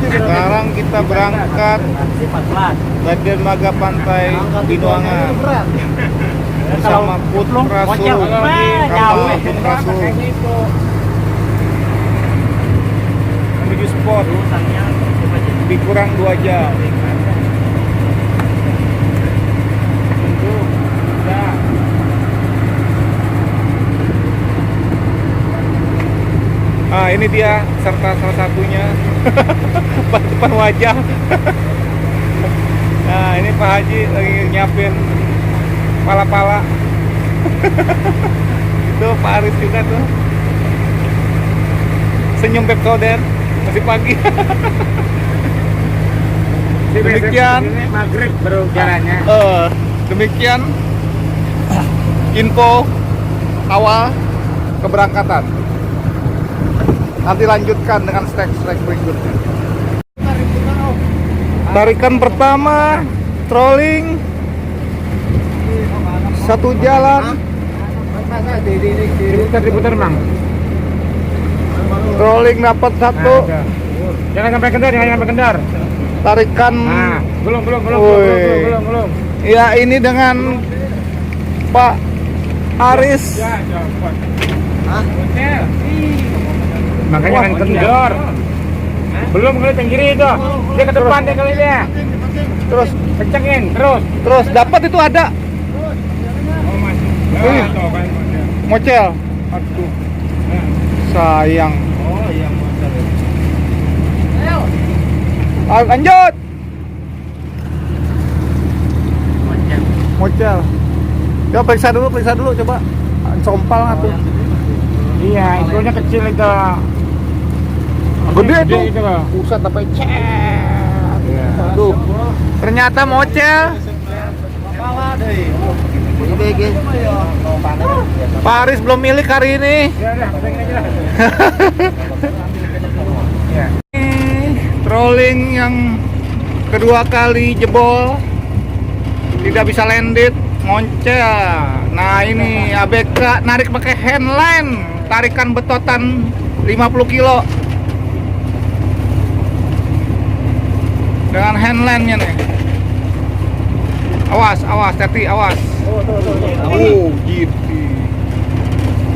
Sekarang kita berangkat dari dermaga pantai Binuangan bersama Putra Sulung kapal Putra Sulung menuju spot lebih kurang 2 jam. Ah, ini dia serta salah satunya depan wajah. Nah, ini Pak Haji lagi nyiapin pala-pala. Itu Pak Aris juga tuh. Senyum Pep Soden, masih pagi. Demikian maghrib baru jalannya. Demikian info awal keberangkatan. Nanti lanjutkan dengan strike berikutnya. Tarikan pertama, trolling, 1 jalan. Diputar Mang. Trolling dapat 1. Jangan sampai kendar, Tarikan. Nah, belum. Ya, ini dengan Pak Aris. Ya, cepat. Makanya kan kendor. Belum kali yang kiri itu. Dia ke depan deh kali dia. Terus Kencengin, terus dapat itu ada. Oh, masih. Mocel. Aduh. Sayang. Oh, iya mocel. Ayo lanjut. Mocel. Coba periksa dulu coba. Sompal nggak tuh? Iya, ikannya kecil itu. Gede tuh. Itu loh. Pusat sampai cek. Aduh. Ternyata mocel. Pak Aris belum milik hari ini. Ya, pasangin aja lah. Ya. Trolling yang kedua kali jebol, tidak bisa landed, moncel. Nah, ini ABK narik pakai handline, tarikan betotan 50 kilo dengan handline-nya nih. Awas, Teti, awas. Oh, gitu.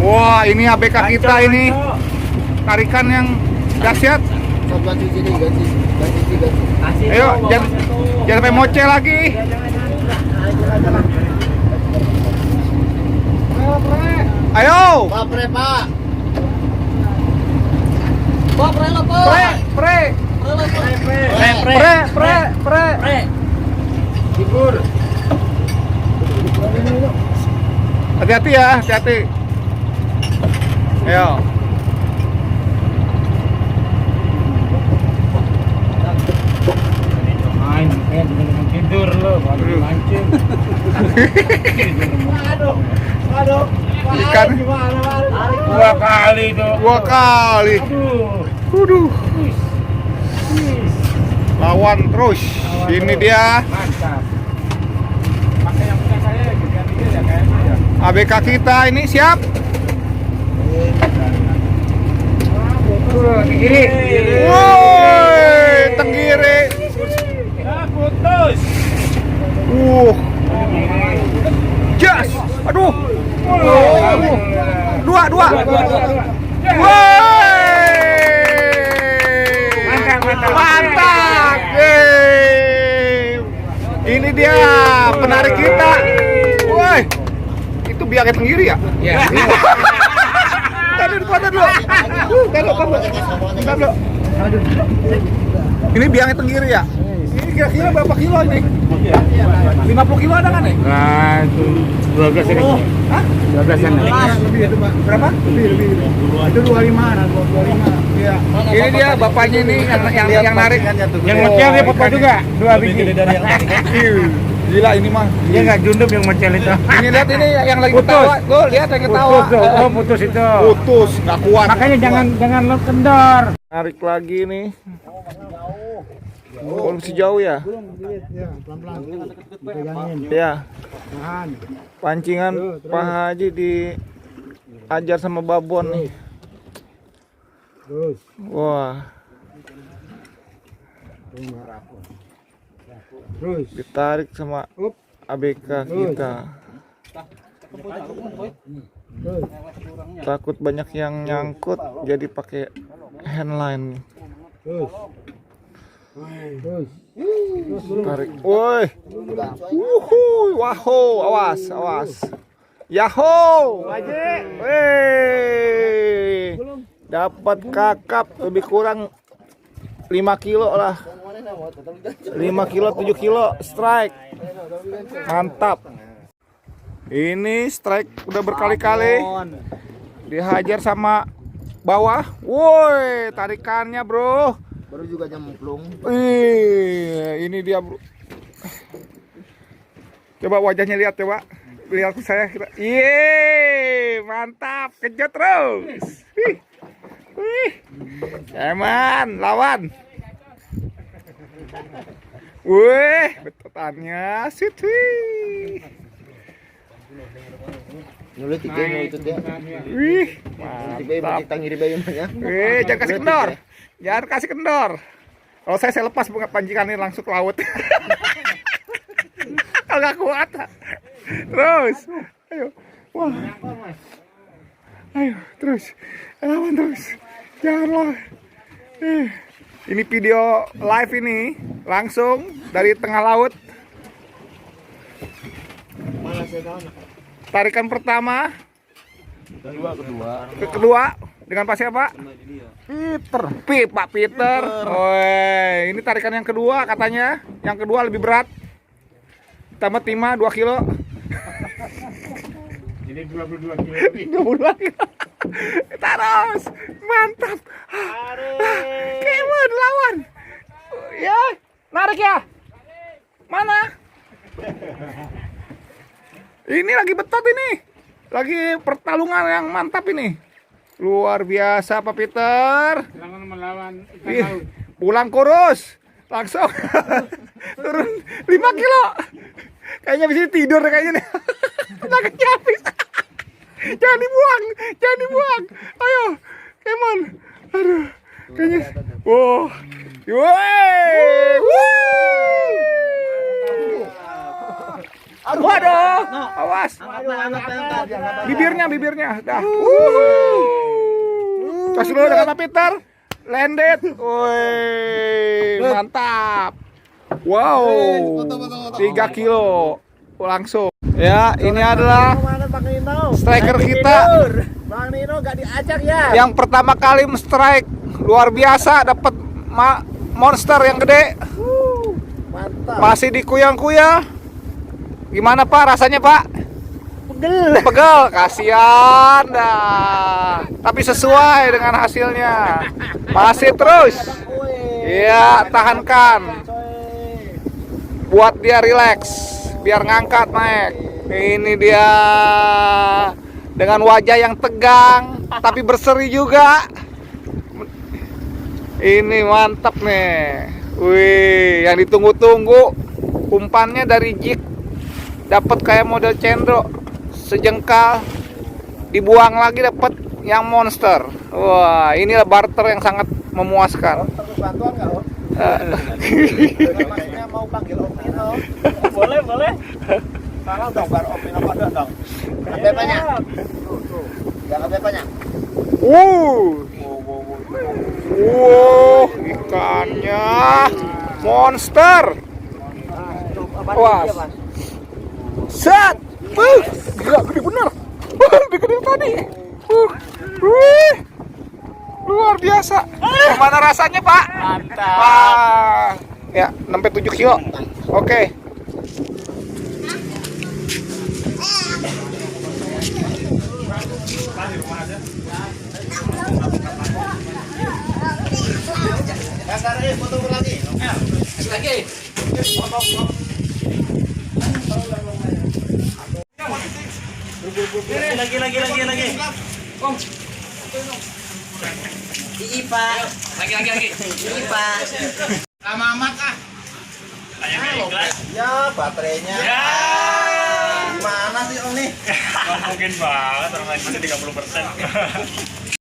Wah, ini ABK kita ini tarikan yang dahsyat. Ayo, jangan sampai mocel lagi. Ayo. Bapre, Pak. Pre. Libur. Hati-hati ya, hati-hati. Ayo. Tidur lo, baru mancing. Aduh. Ikan. Dua kali tuh. 2 kali. Aduh. Lawan terus. Ini dia Mantap. Pakai yang punya saya ganti dia ya kayaknya ya. ABK kita ini siap. Kiri. Woi, tenggiri. Putus. Jas. Aduh. Dua. Woi. Mantap. Ini dia penarik kita. Woi. Itu biangnya tenggiri ya? Iya. Tadi dulu. Ini biangnya tenggiri ya? Ini kira-kira berapa kilo ini? 50 kilo ada kan nih? Nah, itu 12 ini. Hah? 12 ini. Lebih itu, Pak. Berapa? Lebih. Itu 25. Iya. Ini dia bapaknya ini yang narik. Yang mecel dia foto juga, 2 biji. Gila ini mah. Dia nggak junduk yang mecel itu. Ini lihat ini yang lagi Putus. ketawa. Tuh, lihat yang ketawa. Putus tuh. Oh, putus itu. Putus, nggak kuat. Makanya jangan lo kendor. Narik lagi nih. Oh, masih jauh ya? Ya. Pancingan Pak Haji diajar sama babon nih. Wah. Terus. Ditarik sama ABK kita. Takut banyak yang nyangkut, jadi pakai handline. Terus. Tarik. Woi. Wahoo, awas. Yahoo, Aji. Weh. Dapat kakap lebih kurang 5 kilo lah. 5 kilo, 7 kilo strike. Mantap. Ini strike udah berkali-kali. Dihajar sama bawah. Woi, tarikannya, Bro. Baru juga nyemplung. Ini dia, Bro. Coba wajahnya lihat, coba. Lihat ke saya. Mantap. Kejut terus. Eman, lawan. Wih, betotannya sweet. Nulis tiga mau itu dia. Wih, Mantap. Tangi di bayi mana? jangan kasih kendor. Jangan kasih kendor. Kalau saya lepas bunga pancingan ini langsung ke laut. Kalau nggak kuat. Terus. Ayo. Wah. Ayo, terus. Lawan terus. Janganlah. Ini video live ini langsung dari tengah laut. Tarikan pertama. Kedua dengan Pak siapa? Pak Peter. Woi, ini tarikan yang kedua katanya. Yang kedua lebih berat. Tambah timah 2 kilo. Ini 22 kilo lebih. 22 kilo. Terus. Mantap. Kemon lawan. Ya, narik ya. Mana? Ini lagi betot ini. Lagi pertarungan yang mantap ini. Luar biasa Pak Peter. Jangan melawan ikan Ih, laut. pulang kurus. Langsung turun 5 kilo. Kayaknya bisa tidur kayaknya nih. Nuggetnya habis. Jangan dibuang. Ayo, Kemon. Aduh, kayaknya. Wow. Waduh, awas. Bibirnya. Dah. Kasih dulu dengan Pak Peter. Landed. Woi, mantap. Wow. 3 kilo langsung. Ya, ini adalah striker kita. Bang Nino gak diajak ya? Yang pertama kali strike. Luar biasa, dapat monster yang gede. Mantap. Masih dikuyang-kuyang. Gimana Pak rasanya Pak? Pegel, kasihan dah. Tapi sesuai dengan hasilnya. Masih terus. Iya, tahankan. Buat dia rileks, biar ngangkat naik. Ini dia dengan wajah yang tegang, tapi berseri juga. Ini mantap nih. Wih, yang ditunggu-tunggu. Umpannya dari jig. Dapat kayak model cendro, sejengkal, dibuang lagi dapat yang monster. Wah, inilah barter yang sangat memuaskan. Bantuan nggak Om? Maksudnya mau panggil Om Nino. Boleh. Salah dong, bar Om Nino pada dong. Bepanya. Jangan bepanya. Ikannya monster. Wah. Set. Gila gede bener. Lebih gede tadi. Wih. Luar biasa. Gimana rasanya, Pak? Mantap. Ya, 6-7 kilo. Oke. Foto lagi. Lagi. Lagi. Om. Iya, Pak. Lagi. Iya, Pak. Lama amat ah. Ya, baterainya. Ya. Gimana sih Om nih? Nggak mungkin banget, orang lain masih 30%.